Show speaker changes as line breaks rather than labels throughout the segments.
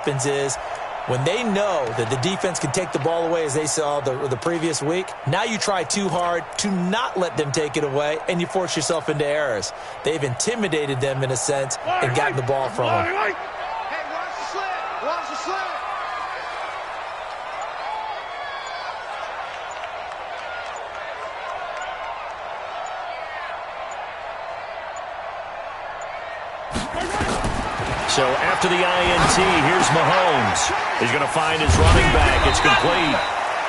happens is when they know that the defense can take the ball away as they saw the previous week, now you try too hard to not let them take it away, and you force yourself into errors. They've intimidated them in a sense and gotten the ball from them.
Hey, watch the slant. Watch the slant.
So after the INT, here's Mahomes. He's going to find his running back. It's complete.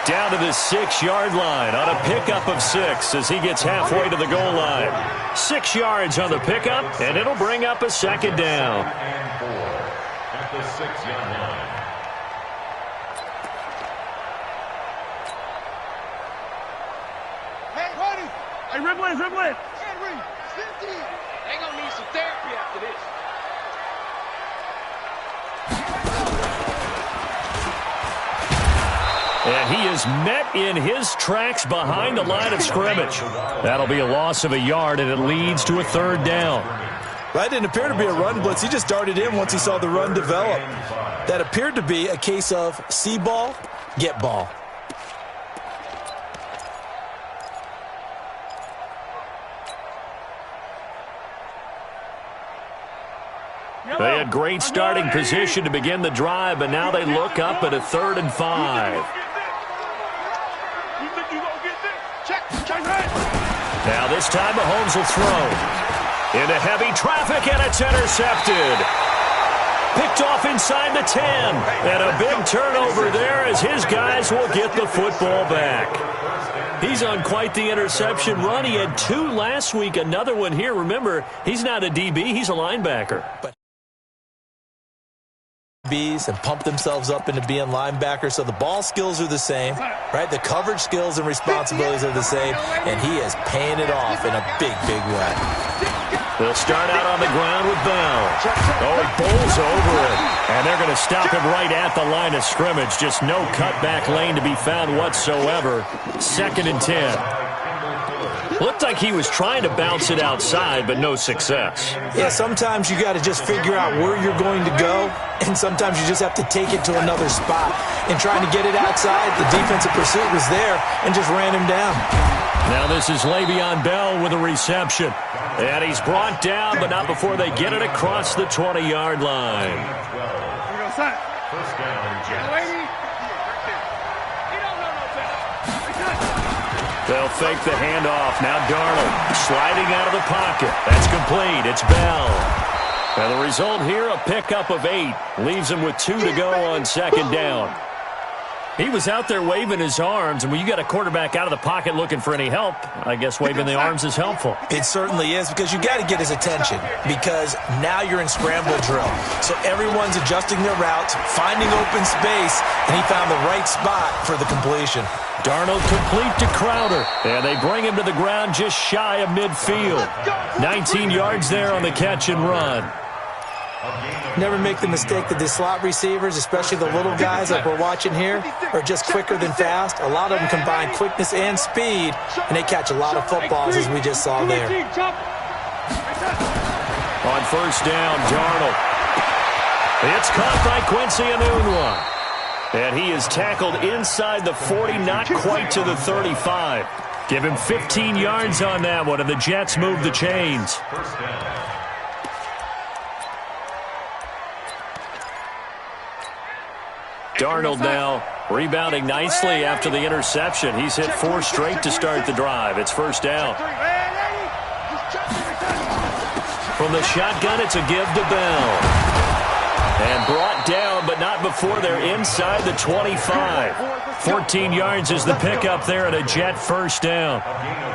Down to the 6-yard line on a pickup of 6 as he gets halfway to the goal line. 6 yards on the pickup, and it'll bring up a second down.
At the 6-yard line.
Hey, buddy.
Hey, Riblet.
Henry, 50. They going to need some therapy after this.
And he is met in his tracks behind the line of scrimmage. That'll be a loss of a yard, and it leads to a third down.
That didn't appear to be a run blitz. He just darted in once he saw the run develop. That appeared to be a case of see ball, get ball.
They had great starting position to begin the drive, but now they look up at a 3rd and 5. Now this time Mahomes will throw. Into heavy traffic, and it's intercepted. Picked off inside the 10. And a big turnover there as his guys will get the football back. He's on quite the interception run. He had 2 last week, another one here. Remember, he's not a DB, he's a linebacker.
And pump themselves up into being linebackers, so the ball skills are the same, right? The coverage skills and responsibilities are the same, and he is paying it off in a big, big way.
They'll start out on the ground with Bell. Oh, he bowls over it, and they're going to stop him right at the line of scrimmage. Just no cutback lane to be found whatsoever. 2nd and 10. Looked like he was trying to bounce it outside, but no success.
Yeah, sometimes you got to just figure out where you're going to go, and sometimes you just have to take it to another spot. And trying to get it outside, the defensive pursuit was there and just ran him down.
Now this is Le'Veon Bell with a reception. And he's brought down, but not before they get it across the 20-yard line.
First down, Jets.
They'll fake the handoff. Now Darnold sliding out of the pocket. That's complete. It's Bell. And the result here, a pickup of 8. Leaves him with 2 to go on 2nd down. He was out there waving his arms, and when you got a quarterback out of the pocket looking for any help, I guess waving the arms is helpful.
It certainly is, because you got to get his attention, because now you're in scramble drill. So everyone's adjusting their routes, finding open space, and he found the right spot for the completion.
Darnold complete to Crowder, and they bring him to the ground just shy of midfield. 19 yards there on the catch and run.
Never make the mistake that the slot receivers, especially the little guys like we're watching here, are just quicker than fast. A lot of them combine quickness and speed, and they catch a lot of footballs, as we just saw there.
On 1st down, Darnold. It's caught by Quincy Enunwa. And he is tackled inside the 40, not quite to the 35. Give him 15 yards on that one, and the Jets move the chains.
First down.
Darnold now rebounding nicely after the interception. He's hit 4 straight to start the drive. It's 1st down. From the shotgun, it's a give to Bell. And brought down, but not before they're inside the 25. 14 yards is the pickup there and a Jet 1st down.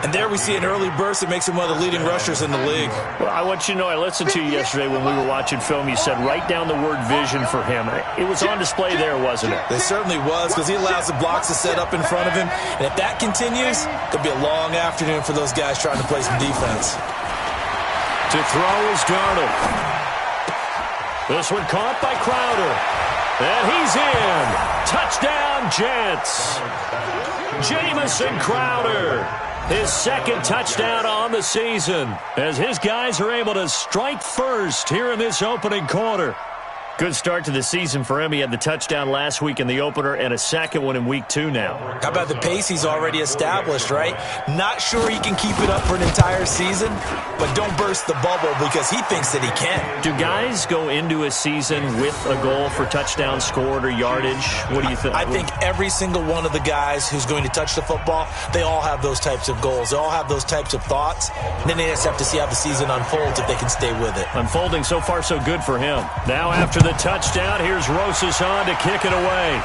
And there we see an early burst that makes him one of the leading rushers in the league.
Well, I want you to know, I listened to you yesterday when we were watching film. You said write down the word vision for him. It was on display there, wasn't it?
It certainly was, because he allows the blocks to set up in front of him. And if that continues, it'll be a long afternoon for those guys trying to play some defense.
To throw is Darnold. This one caught by Crowder. And he's in. Touchdown, Jets. Jamison Crowder. His 2nd touchdown on the season as his guys are able to strike first here in this opening quarter. Good start to the season for him. He had the touchdown last week in the opener and a second one in week 2 now.
How about the pace he's already established, right? Not sure he can keep it up for an entire season, but don't burst the bubble because he thinks that he can.
Do guys go into a season with a goal for touchdown scored or yardage? What do you think?
I think every single one of the guys who's going to touch the football, they all have those types of goals. They all have those types of thoughts. And then they just have to see how the season unfolds if they can stay with it.
Unfolding so far so good for him. Now after the touchdown, here's Rosas on to kick it away.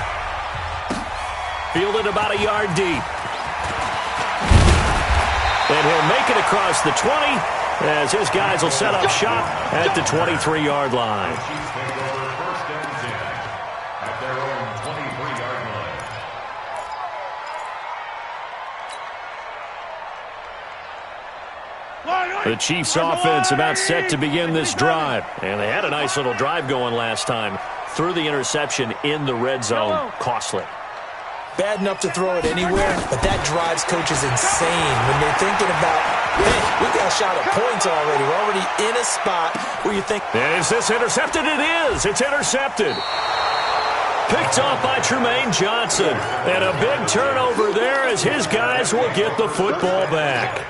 Fielded about a yard deep. And he'll make it across the 20 as his guys will set up shop at the 23-yard line. The Chiefs offense about set to begin this drive. And they had a nice little drive going last time. Threw the interception in the red zone. Costly.
Bad enough to throw it anywhere, but that drives coaches insane when they're thinking about, hey, we got a shot at points already. We're already in a spot where you think.
And is this intercepted? It is. It's intercepted. Picked off by Tremaine Johnson. And a big turnover there as his guys will get the football back.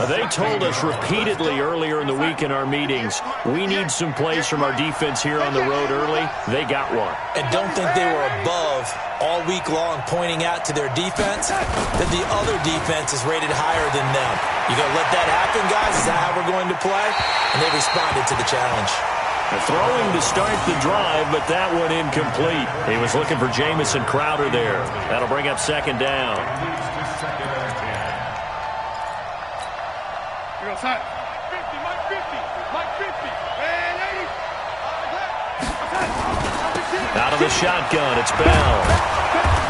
They told us repeatedly earlier in the week in our meetings, we need some plays from our defense here on the road early. They got one.
And don't think they were above all week long pointing out to their defense that the other defense is rated higher than them. You going to let that happen, guys? Is that how we're going to play? And they responded to the challenge.
Throwing to start the drive, but that one incomplete. He was looking for Jamison Crowder there. That'll bring up second down.
Mike 50, Mike 50, and 80.
Out of the shotgun, it's Bell.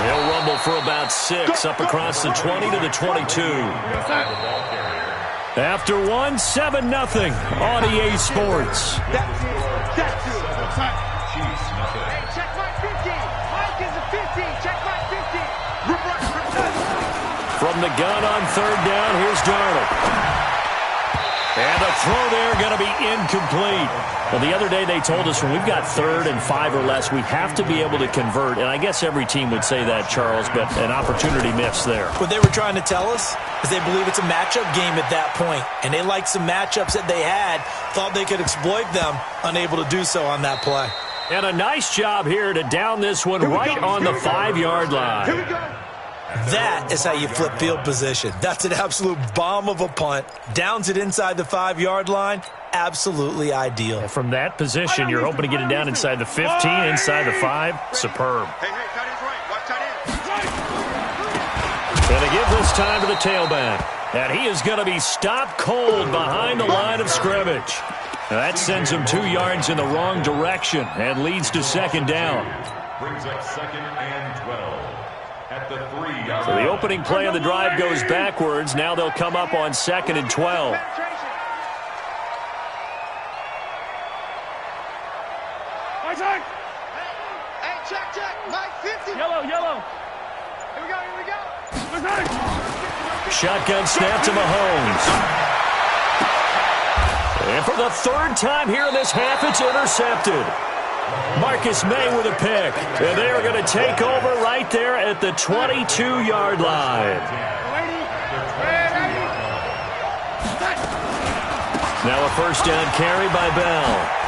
He'll rumble for about 6, up across the 20 to the 22. After 1, 7-0 on EA Sports.
Hey, check Mike 50. Mike is a 50. Check Mike 50.
From the gun on third down, here's Darnold. And the throw there going to be incomplete. Well, the other day they told us when we've got 3rd and 5 or less, we have to be able to convert. And I guess every team would say that, Charles, but an opportunity missed there.
What they were trying to tell us is they believe it's a matchup game at that point. And they liked some matchups that they had, thought they could exploit them, unable to do so on that play.
And a nice job here to down this one right on the 5-yard line.
Here we go.
That is how you flip field position. That's an absolute bomb of a punt. Downs it inside the 5-yard line. Absolutely ideal.
And from that position, you're hoping to get it down inside the 15, inside the 5. Superb.
Hey, tight end's right. Watch tight end.
And they give this time to the tailback. And he is going to be stopped cold behind the line of scrimmage. Now that sends him 2 yards in the wrong direction and leads to second down.
Brings up 2nd and 12. At the 3-yard
So the opening play of the drive goes backwards. Now they'll come up on 2nd and 12.
Hey, check. Mike 50.
Yellow.
Here we go.
Shotgun snap to Mahomes. And for the 3rd time here in this half, it's intercepted. Marcus May with a pick. And they are going to take over right there at the 22-yard line. Now a first down carry by Bell.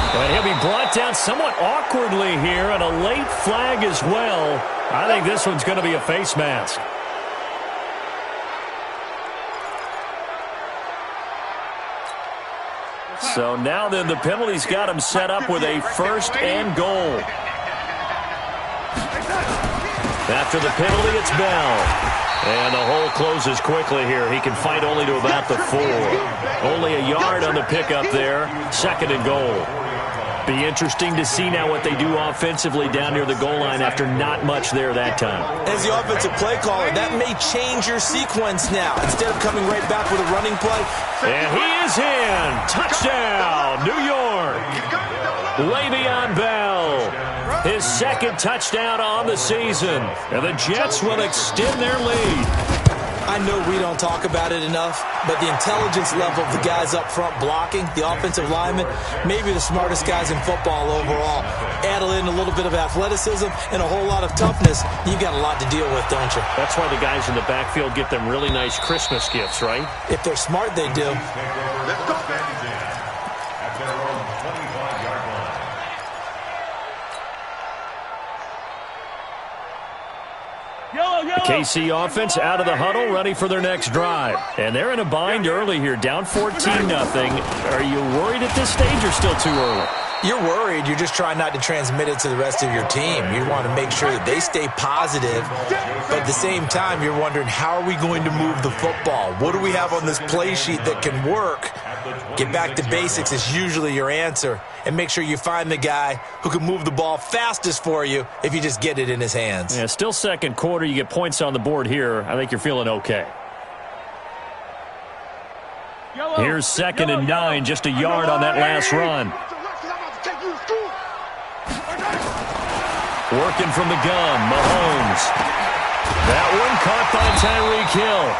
And he'll be brought down somewhat awkwardly here, and a late flag as well. I think this one's going to be a face mask. So now then the penalty's got him set up with a 1st and goal. After the penalty, it's Bell. And the hole closes quickly here. He can fight only to about the 4. Only a yard on the pickup there. 2nd and goal. Be interesting to see now what they do offensively down near the goal line after not much there that time.
As the offensive play caller, that may change your sequence now. Instead of coming right back with a running play.
And he is in. Touchdown, New York. Le'Veon Bell. His 2nd touchdown on the season. And the Jets will extend their lead.
I know we don't talk about it enough, but the intelligence level of the guys up front blocking, the offensive linemen, maybe the smartest guys in football overall. Add in a little bit of athleticism and a whole lot of toughness, you've got a lot to deal with, don't you?
That's why the guys in the backfield get them really nice Christmas gifts, right?
If they're smart, they do.
Let's go.
At their own 25-yard line.
The KC offense out of the huddle, ready for their next drive. And they're in a bind early here, down 14-0. Are you worried at this stage or still too early?
You're worried. You're just trying not to transmit it to the rest of your team. You want to make sure that they stay positive, but at the same time, you're wondering, how are we going to move the football? What do we have on this play sheet that can work? Get back to basics is usually your answer, and make sure you find the guy who can move the ball fastest for you if you just get it in his hands.
Yeah, still second quarter. You get points on the board here. I think you're feeling okay. Here's 2nd and 9, just a yard on that last run. Working from the gun, Mahomes. That one caught by Tyreek Hill.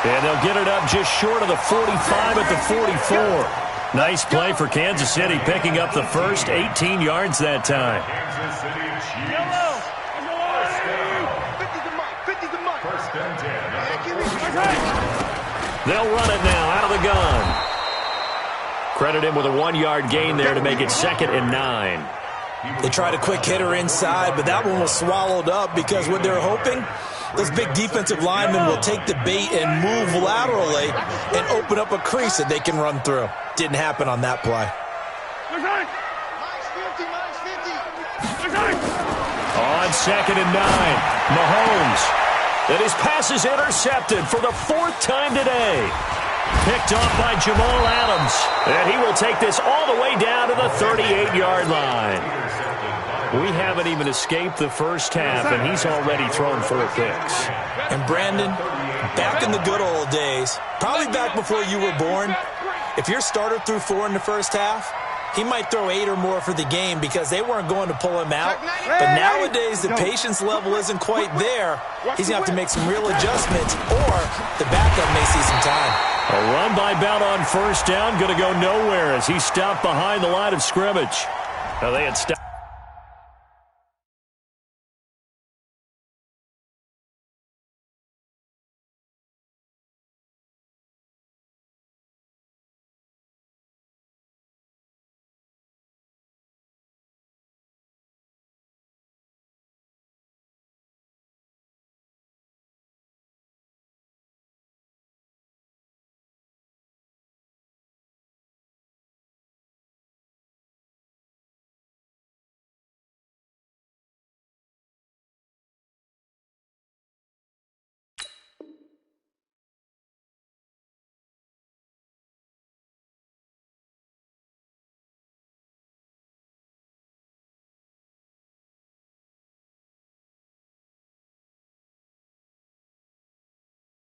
And they'll get it up just short of the 45 at the 44. Nice play for Kansas City, picking up the first, 18 yards that time.
Kansas City Chiefs. First and 10.
They'll run it now out of the gun. Credit him with a 1-yard gain there to make it 2nd and 9.
They tried a quick hitter inside, but that one was swallowed up because what they're hoping, those big defensive linemen will take the bait and move laterally and open up a crease that they can run through. Didn't happen on that play.
On 2nd and 9, Mahomes. And his pass is intercepted for the 4th time today. Picked off by Jamal Adams. And he will take this all the way down to the 38-yard line. We haven't even escaped the first half, and he's already thrown 4 picks.
And Brandon, back in the good old days, probably back before you were born, if your starter threw 4 in the first half, he might throw 8 or more for the game because they weren't going to pull him out. But nowadays, the patience level isn't quite there. He's going to have to make some real adjustments, or the backup may see some time.
A run by Bell on first down, going to go nowhere as he stopped behind the line of scrimmage. Now they had stopped.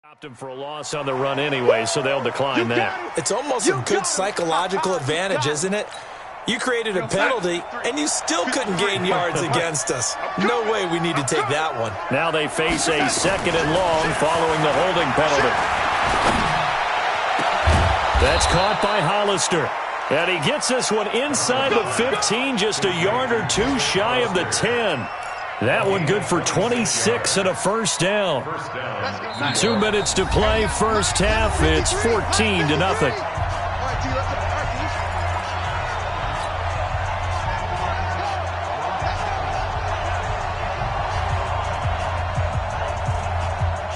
Stopped him for a loss on the run anyway, so they'll decline that.
It's almost a good psychological advantage, isn't it? You created a penalty, and you still couldn't gain yards against us. No way we need to take that one.
Now they face a 2nd and long following the holding penalty. That's caught by Hollister. And he gets this one inside the 15, just a yard or two shy of the 10. That one good for 26 and a first down. 2 minutes to play first half. It's 14-0.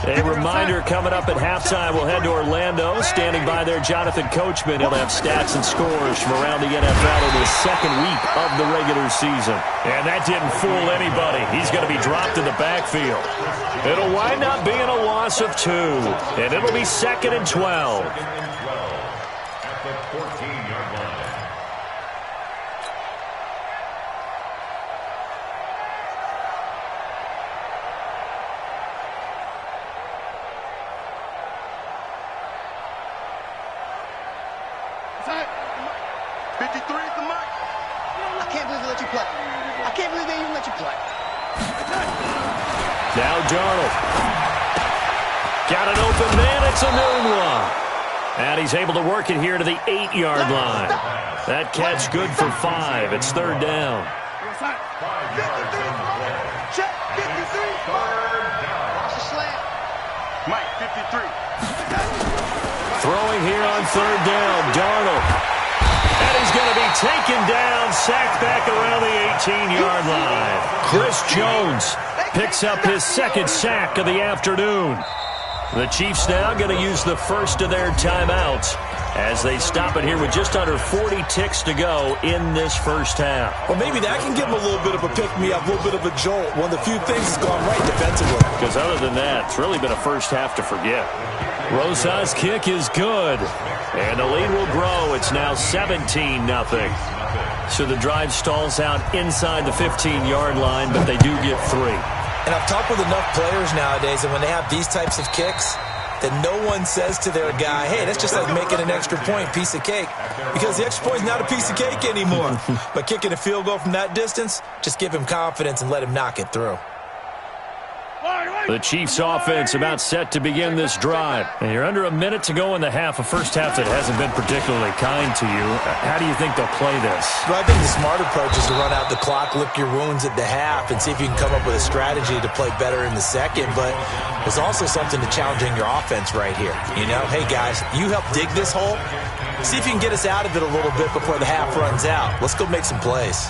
A reminder, coming up at halftime, we'll head to Orlando. Standing by there, Jonathan Coachman. He'll have stats and scores from around the NFL in the 2nd week of the regular season. And that didn't fool anybody. He's going to be dropped in the backfield. It'll wind up being a loss of 2. And it'll be 2nd and 12.
At the 14-yard line.
Now Darnold. Got an open open man. It's a noon one. And he's able to work it here to the 8-yard line. That catch good for 5. It's third down.
Check 53. Cross the slant. Mike, 53.
Throwing here on third down, Darnold. And he's going to be taken down, sacked back around the 18-yard line. Chris Jones picks up his second sack of the afternoon. The Chiefs now going to use the first of their timeouts as they stop it here with just under 40 ticks to go in this first half.
Well, maybe that can give them a little bit of a pick-me-up, a little bit of a jolt. One of the few things that's gone right defensively.
Because other than that, it's really been a first half to forget. Rosa's kick is good. And the lead will grow. It's now 17-0. So the drive stalls out inside the 15-yard line, but they do get 3.
And I've talked with enough players nowadays, and when they have these types of kicks, that no one says to their guy, hey, that's just like making an extra point, piece of cake. Because the extra point is not a piece of cake anymore. But kicking a field goal from that distance, just give him confidence and let him knock it through.
The Chiefs offense about set to begin this drive. And you're under a minute to go in the half, a first half that hasn't been particularly kind to you. How do you think they'll play this?
Well, I think the smart approach is to run out the clock, lick your wounds at the half, and see if you can come up with a strategy to play better in the second. But there's also something to challenging your offense right here. You know, hey, guys, you help dig this hole. See if you can get us out of it a little bit before the half runs out. Let's go make some plays.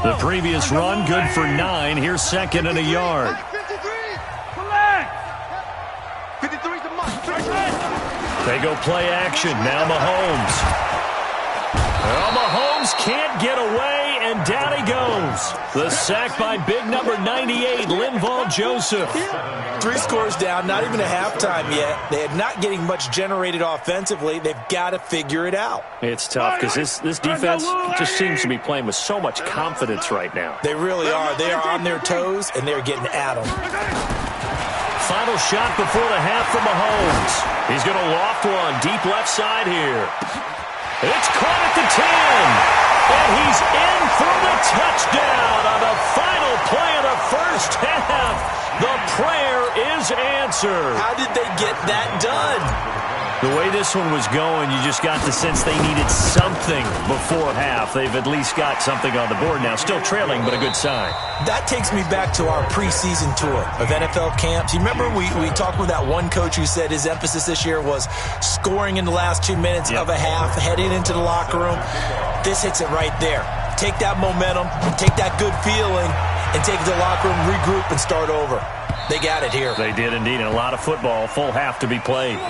The previous run, good for 9. Here's second and a yard.
53's the mark.
They go play action. Now Mahomes. Well, Mahomes can't get away, and down he goes. The sack by big number 98, Linval Joseph.
3 scores down, not even a halftime yet. They are not getting much generated offensively. They've got to figure it out.
It's tough because this defense just seems to be playing with so much confidence right now.
They really are. They are on their toes, and they're getting at them.
Final shot before the half for Mahomes. He's going to loft one deep left side here. It's caught at the 10. And he's in for the touchdown on the final play of the first half. The prayer is answered.
How did they get that done?
The way this one was going, you just got the sense they needed something before half. They've at least got something on the board now. Still trailing, but a good sign.
That takes me back to our preseason tour of NFL camps. You remember we talked with that one coach who said his emphasis this year was scoring in the last 2 minutes of a half, heading into the locker room. This hits it right there. Take that momentum, take that good feeling, and take it to the locker room, regroup, and start over. They got it here.
They did indeed, and a lot of football, full half to be played.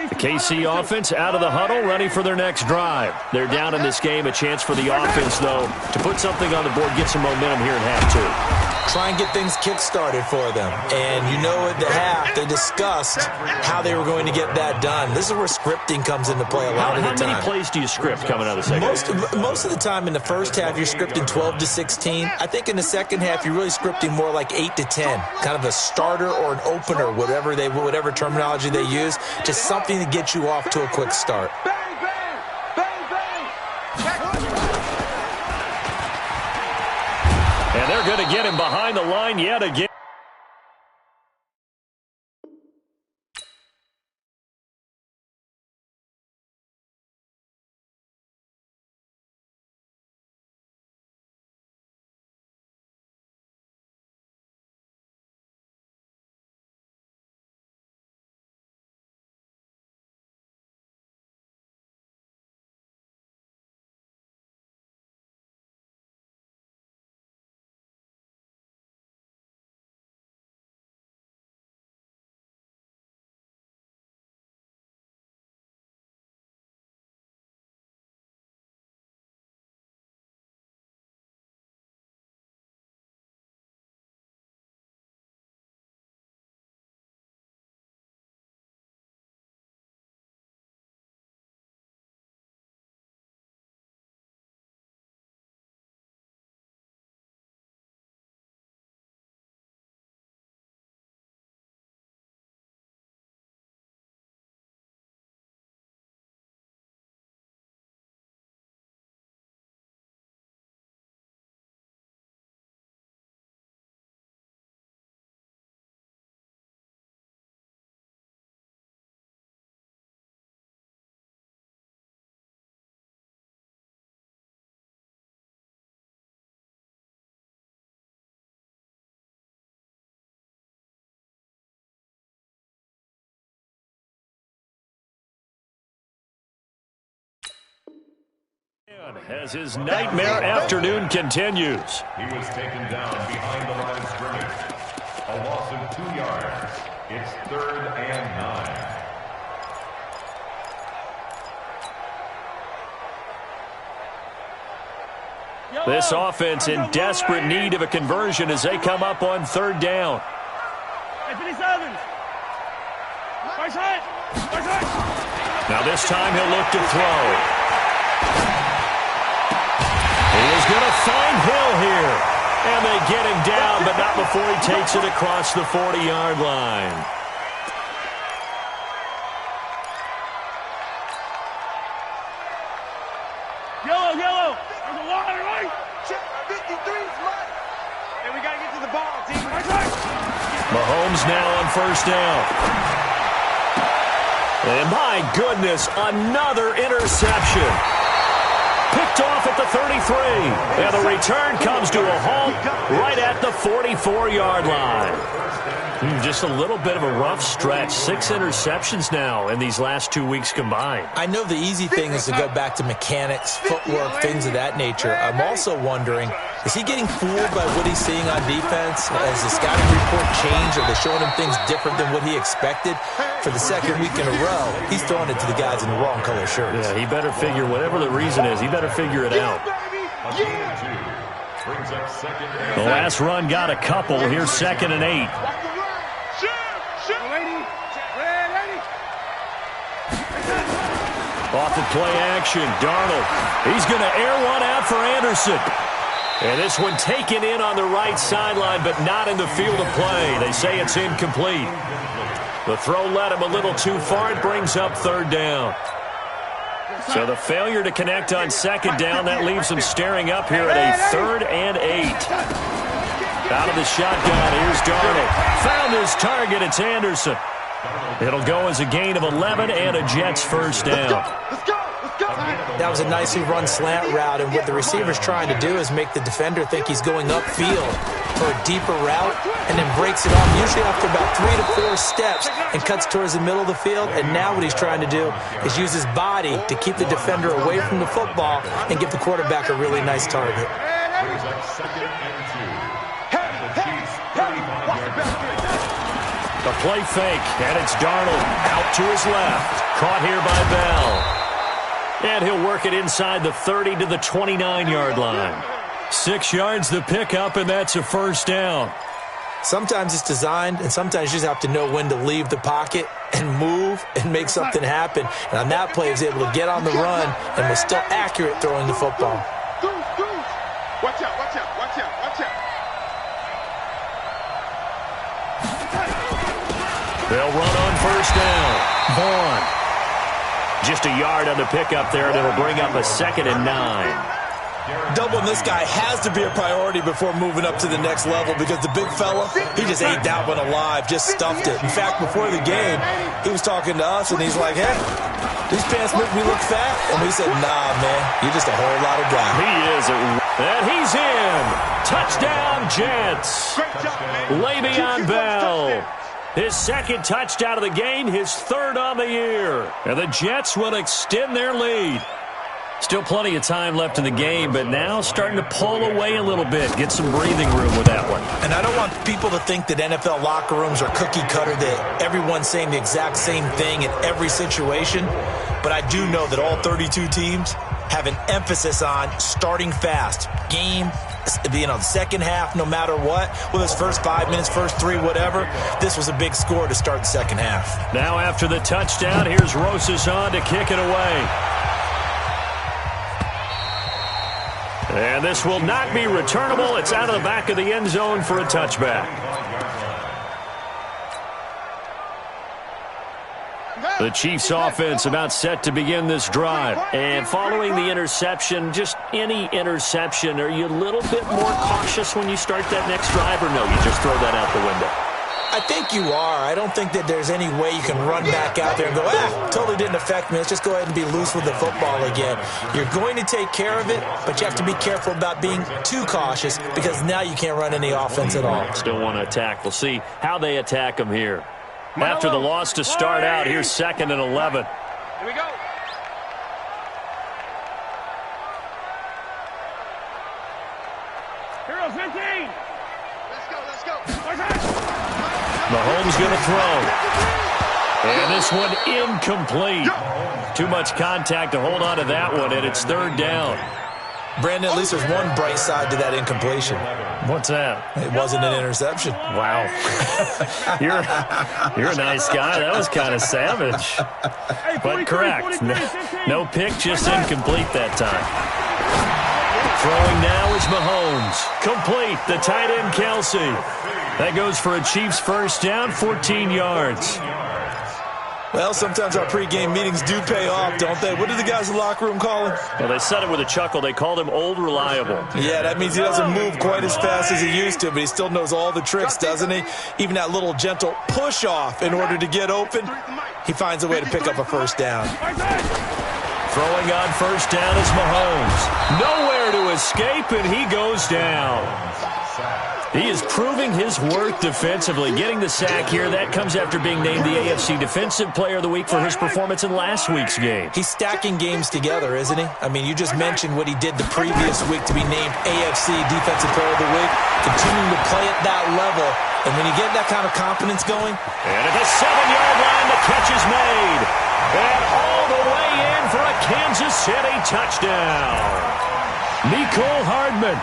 The KC offense out of the huddle, ready for their next drive. They're down in this game. A chance for the offense, though, to put something on the board, get some momentum here in half 2.
Try and get things kick-started for them. And you know at the half, they discussed how they were going to get that done. This is where scripting comes into play a lot of the time.
How many plays do you script coming out of the second half?
Most of the time in the first half, you're scripting 12 to 16. I think in the second half, you're really scripting more like 8 to 10. Kind of a starter or an opener, whatever terminology they use. Just something to get you off to a quick start.
Bang, bang, bang, bang.
And they're going to get him behind the line yet again. As his nightmare afternoon continues.
He was taken down behind the line of scrimmage. A loss of 2 yards. It's 3rd and 9.
This offense in desperate need of a conversion as they come up on 3rd down. Now this time he'll look to throw. He is going to find Hill here. And they get him down, but not before he takes it across the 40-yard line.
Yellow. There's a water, right? Check 53's mine. And we got to get to the ball, team. Right.
Mahomes now on 1st down. And my goodness, another interception. Picked off at the 33. And the return comes to a halt right at the 44-yard line. Just a little bit of a rough stretch. 6 interceptions now in these last 2 weeks combined.
I know the easy thing is to go back to mechanics, footwork, things of that nature. I'm also wondering, is he getting fooled by what he's seeing on defense? Has the scouting report changed? Are they showing him things different than what he expected? For the 2nd week in a row, he's throwing it to the guys in the wrong color shirts.
Yeah, he better figure, whatever the reason is, he better figure it out. The last run got a couple. Here's 2nd and 8. Off the play action, Darnold. He's going to air one out for Anderson. And this one taken in on the right sideline, but not in the field of play. They say it's incomplete. The throw led him a little too far. It brings up 3rd down. So the failure to connect on 2nd down, that leaves him staring up here at a 3rd and 8. Out of the shotgun, here's Darnold. Found his target, it's Anderson. It'll go as a gain of 11 and a Jets 1st down.
That was a nicely run slant route, and what the receiver's trying to do is make the defender think he's going upfield for a deeper route, and then breaks it off, usually after about 3 to 4 steps, and cuts towards the middle of the field. And now what he's trying to do is use his body to keep the defender away from the football and give the quarterback a really nice target.
The play fake, and it's Darnold out to his left. Caught here by Bell. And he'll work it inside the 30 to the 29-yard line. 6 yards the pickup, and that's a 1st down.
Sometimes it's designed, and sometimes you just have to know when to leave the pocket and move and make something happen. And on that play, he was able to get on the run and was still accurate throwing the football.
Watch out, watch out, watch out, watch out.
They'll run on 1st down. Vaughn. Just a yard on the pickup there, and it'll bring up a 2nd and 9.
Doubling this guy has to be a priority before moving up to the next level, because the big fella, he just ate that one alive, just stuffed it. In fact, before the game, he was talking to us, and he's like, hey, these pants make me look fat. And we said, nah, man, you're just a whole lot of guy.
He is. And he's in. Touchdown, Jets. Le'Veon Bell. His 2nd touchdown of the game, his 3rd on the year. And the Jets will extend their lead. Still plenty of time left in the game, but now starting to pull away a little bit. Get some breathing room with that one.
And I don't want people to think that NFL locker rooms are cookie cutter, that everyone's saying the exact same thing in every situation. But I do know that all 32 teams have an emphasis on starting fast. Game, the 2nd half, no matter what. Whether it's first 5 minutes, first 3, whatever. This was a big score to start the 2nd half.
Now after the touchdown, here's Rosas on to kick it away. And this will not be returnable. It's out of the back of the end zone for a touchback. The Chiefs offense about set to begin this drive. And following the interception, just any interception, are you a little bit more cautious when you start that next drive, or no, you just throw that out the window?
I think you are. I don't think that there's any way you can run back out there and go, totally didn't affect me. Let's just go ahead and be loose with the football again. You're going to take care of it, but you have to be careful about being too cautious, because now you can't run any offense at all.
Still want to attack. We'll see how they attack them here. After the loss to start out, here's 2nd and 11.
Here we go. Here goes 15. Let's go.
Mahomes going to throw. And this one incomplete. Too much contact to hold on to that one, and it's third down.
Brandon, at least there's one bright side to that incompletion.
What's that?
It wasn't an interception.
Wow. You're a nice guy. That was kind of savage. But correct. No pick, just incomplete that time. Throwing now is Mahomes. Complete. The tight end, Kelsey. That goes for a Chiefs first down, 14 yards.
Well, sometimes our pregame meetings do pay off, don't they? What do the guys in the locker room call him?
Well, they said it with a chuckle. They called him Old Reliable.
Yeah, that means he doesn't move quite as fast as he used to, but he still knows all the tricks, doesn't he? Even that little gentle push-off in order to get open, he finds a way to pick up a first down.
Throwing on first down is Mahomes. Nowhere to escape, and he goes down. He is proving his worth defensively, getting the sack here. That comes after being named the AFC Defensive Player of the Week for his performance in last week's game.
He's stacking games together, isn't he? I mean, you just mentioned what he did the previous week to be named AFC Defensive Player of the Week, continuing to play at that level. And when you get that kind of confidence going.
And at the 7-yard line, the catch is made. And all the way in for a Kansas City touchdown. Mecole Hardman.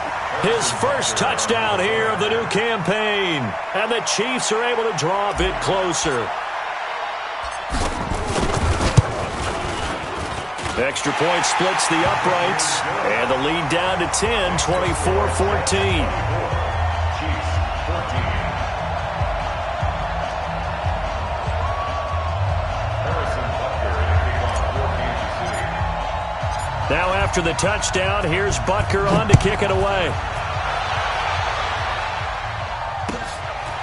His first touchdown here of the new campaign. And the Chiefs are able to draw a bit closer. Extra point splits the uprights. And the lead down to 10, 24-14. Now after the touchdown, here's Butker on to kick it away.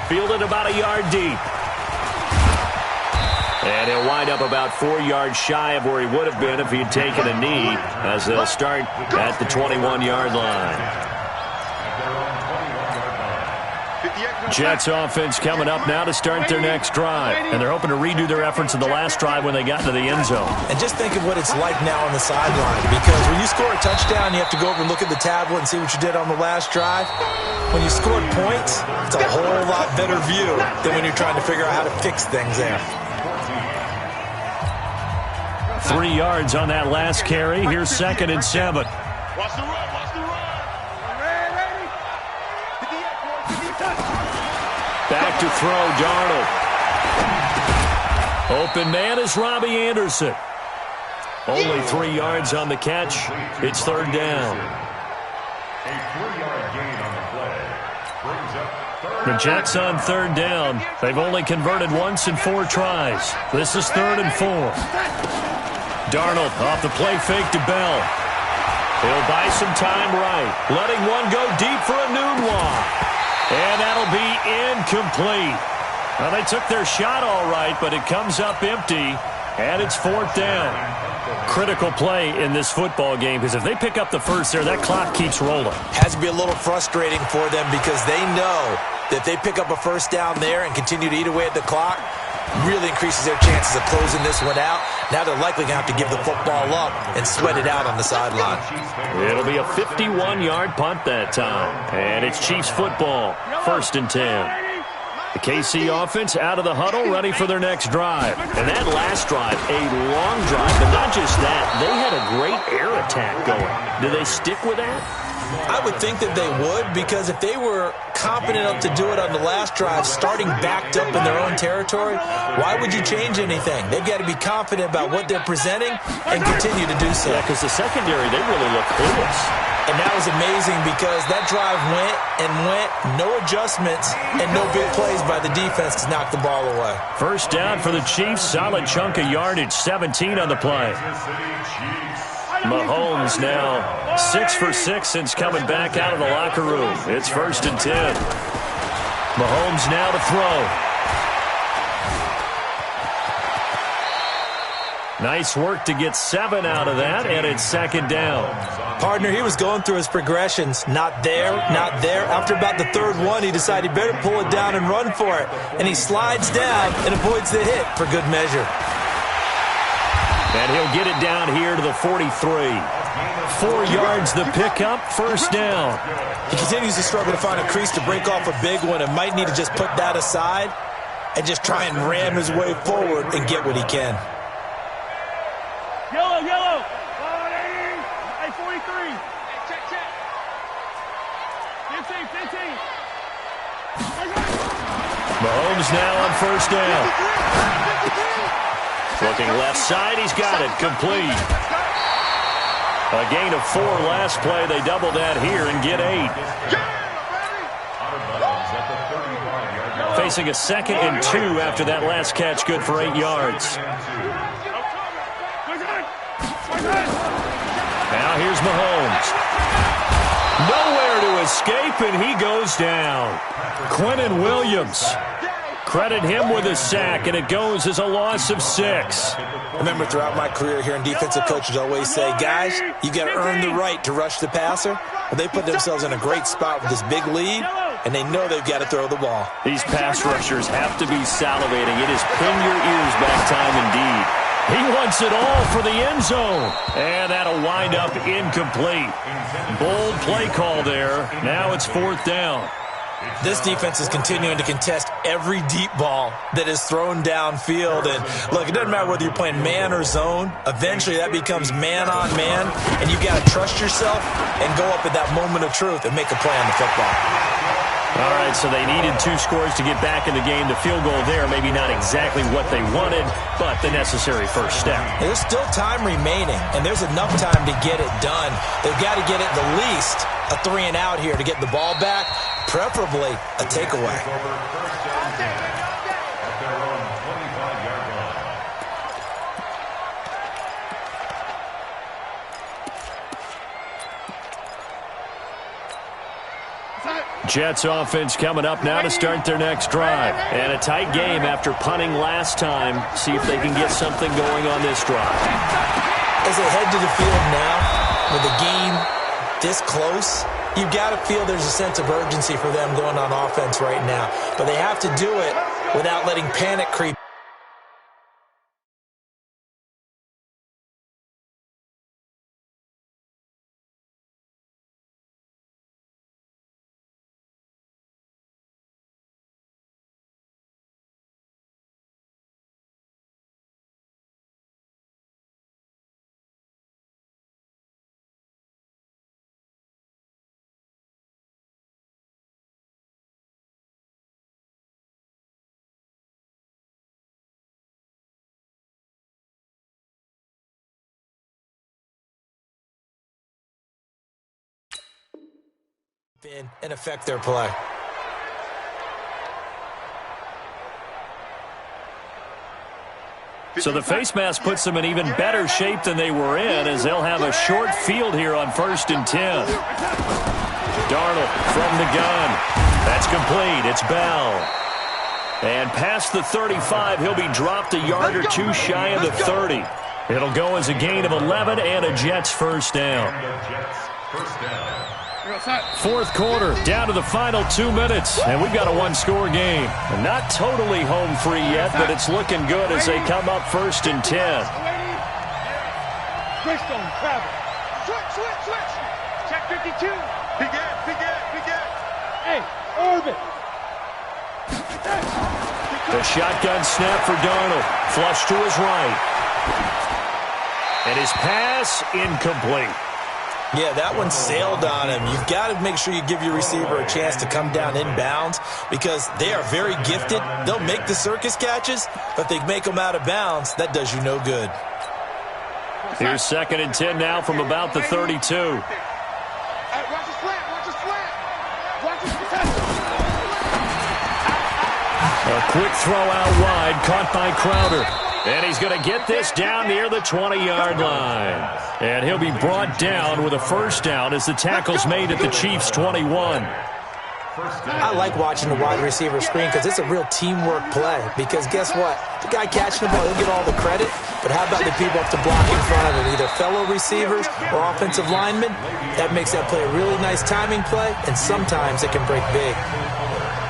Fielded about a yard deep. And he'll wind up about 4 yards shy of where he would have been if he had taken a knee, as they'll start at the 21-yard line. Jets offense coming up now to start their next drive. And they're hoping to redo their efforts in the last drive when they got into the end zone.
And just think of what it's like now on the sideline. Because when you score a touchdown, you have to go over and look at the tablet and see what you did on the last drive. When you scored points, it's a whole lot better view than when you're trying to figure out how to fix things there.
3 yards on that last carry. Here's 2nd and 7.
Watch the run.
Back to throw, Darnold. Open man is Robbie Anderson. Only 3 yards on the catch. It's third down.
A 3-yard gain on the play brings up third.
The Jets on third down. They've only converted once in 4 tries. This is 3rd and 4. Darnold off the play fake to Bell. He'll buy some time right. Letting one go deep for a Nunwa. And that'll be incomplete. Well, they took their shot all right, but it comes up empty, and it's 4th down. Critical play in this football game, because if they pick up the first there, that clock keeps rolling.
Has to be a little frustrating for them because they know that if they pick up a first down there and continue to eat away at the clock, really increases their chances of closing this one out. Now they're likely going to have to give the football up and sweat it out on the sideline.
It'll be a 51-yard punt that time. And it's Chiefs football, 1st and 10. The KC offense out of the huddle, ready for their next drive. And that last drive, a long drive, but not just that. They had a great air attack going. Do they stick with that?
I would think that they would, because if they were confident enough to do it on the last drive, starting backed up in their own territory, why would you change anything? They've got to be confident about what they're presenting and continue to do so.
Yeah, because the secondary, they really look clueless.
And that was amazing because that drive went and went, no adjustments, and no big plays by the defense to knock the ball away.
First down for the Chiefs, solid chunk of yardage, 17 on the play. Mahomes now 6 for 6 since coming back out of the locker room. It's 1st and 10. Mahomes now to throw. Nice work to get 7 out of that, and it's 2nd down.
Partner, he was going through his progressions. Not there, not there. After about the 3rd one, he decided he better pull it down and run for it. And he slides down and avoids the hit for good measure.
And he'll get it down here to the 43. 4 yards the pickup, first down.
He continues to struggle to find a crease to break off a big one and might need to just put that aside and just try and ram his way forward and get what he can.
Yellow, yellow. 43. Check, check. 15.
Mahomes now on first down. Looking left side, he's got it, complete. A gain of 4 last play. They double that here and get 8. Facing a 2nd and 2 after that last catch, good for 8 yards. Now here's Mahomes. Nowhere to escape, and he goes down. Quinnen Williams. Credit him with a sack, and it goes as a loss of 6.
I remember throughout my career hearing defensive coaches always say, guys, you got to earn the right to rush the passer. Well, they put themselves in a great spot with this big lead, and they know they've got to throw the ball.
These pass rushers have to be salivating. It is pin your ears back time indeed. He wants it all for the end zone. And that'll wind up incomplete. Bold play call there. Now it's 4th down.
This defense is continuing to contest every deep ball that is thrown downfield. And, look, it doesn't matter whether you're playing man or zone. Eventually, that becomes man-on-man, and you've got to trust yourself and go up at that moment of truth and make a play on the football.
All right, so they needed 2 scores to get back in the game. The field goal there, maybe not exactly what they wanted, but the necessary first step.
There's still time remaining, and there's enough time to get it done. They've got to get it the least a 3-and-out here to get the ball back, preferably a takeaway.
Jets offense coming up now to start their next drive. And a tight game after punting last time. See if they can get something going on this drive.
As they head to the field now, with the game this close, you've got to feel there's a sense of urgency for them going on offense right now. But they have to do it without letting panic creep. In and affect their play.
So the face mask puts them in even better shape than they were in, as they'll have a short field here on 1st and 10. Darnold from the gun. That's complete. It's Bell. And past the 35, he'll be dropped a yard or 2 shy of the 30. It'll go as a gain of 11 and a Jets first down. 4th quarter, down to the final 2 minutes, and we've got a 1-score game. Not totally home free yet, but it's looking good as they come up 1st and 10.
Switch on, travel. Switch. Check 52. Begin. Hey, orbit.
The shotgun snap for Darnold. Flush to his right. And his pass incomplete.
Yeah, that one sailed on him. You've got to make sure you give your receiver a chance to come down inbounds because they are very gifted. They'll make the circus catches, but if they make them out of bounds, that does you no good.
Here's 2nd and 10 now from about the 32. A quick throw out wide, caught by Crowder. And he's going to get this down near the 20-yard line. And he'll be brought down with a first down as the tackle's made at the Chiefs' 21.
I like watching the wide receiver screen because it's a real teamwork play. Because guess what? The guy catching the ball, he'll get all the credit. But how about the people up to block in front of him? Either fellow receivers or offensive linemen. That makes that play a really nice timing play, and sometimes it can break big.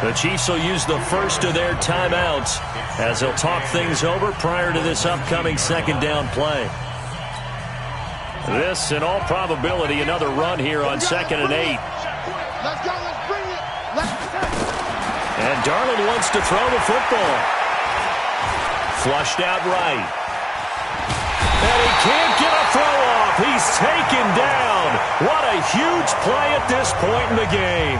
The Chiefs will use the first of their timeouts as they'll talk things over prior to this upcoming second down play. This, in all probability, another run here on 2nd and 8.
Let's go, let's bring it.
And Darnold wants to throw the football. Flushed out right. And he can't get a throw off. He's taken down. What a huge play at this point in the game.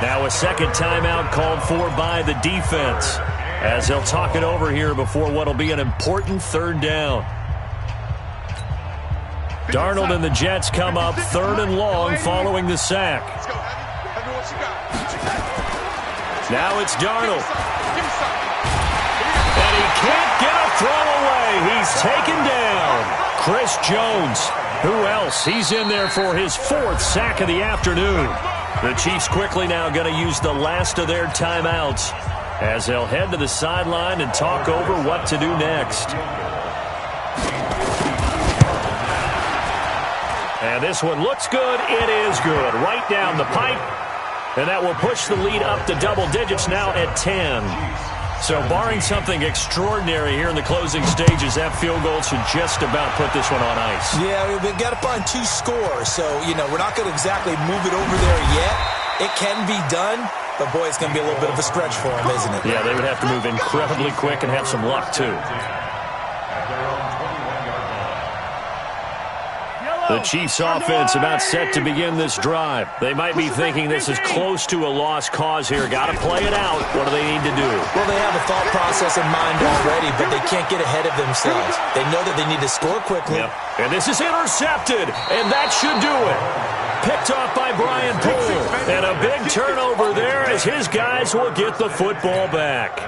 Now a second timeout called for by the defense as they'll talk it over here before what will be an important 3rd down. Darnold and the Jets come up 3rd and long following the sack. Now it's Darnold. And he can't get a throw away. He's taken down. Chris Jones. Who else? He's in there for his 4th sack of the afternoon. The Chiefs quickly now going to use the last of their timeouts as they'll head to the sideline and talk over what to do next. And this one looks good. It is good. Right down the pipe. And that will push the lead up to double digits now at 10. So barring something extraordinary here in the closing stages, that field goal should just about put this one on ice.
Yeah, we've got to find 2 scores. So, we're not going to exactly move it over there yet. It can be done, but, boy, it's going to be a little bit of a stretch for them, isn't it?
Yeah, they would have to move incredibly quick and have some luck, too. The Chiefs offense about set to begin this drive. They might be thinking this is close to a lost cause here. Got to play it out. What do they need to do?
Well, they have a thought process in mind already, but they can't get ahead of themselves. They know that they need to score quickly.
Yep. And this is intercepted, and that should do it. Picked off by Brian Poole. And a big turnover there as his guys will get the football back.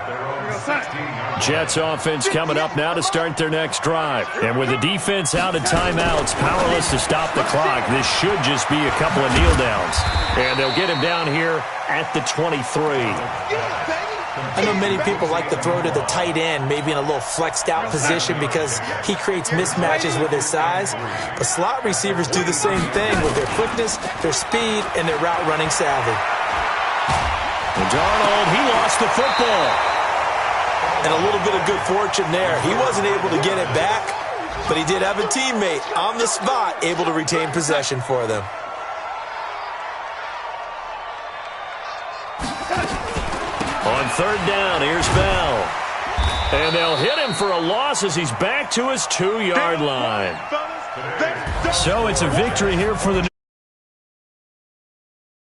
Jets offense coming up now to start their next drive. And with the defense out of timeouts, powerless to stop the clock, this should just be a couple of kneel downs. And they'll get him down here at the 23.
I know many people like to throw to the tight end, maybe in a little flexed out position because he creates mismatches with his size. But slot receivers do the same thing with their quickness, their speed, and their route running savvy.
And Darnold, he lost the football.
And a little bit of good fortune there. He wasn't able to get it back, but he did have a teammate on the spot able to retain possession for them.
On 3rd down, here's Bell. And they'll hit him for a loss as he's back to his 2-yard line. So it's a victory here for the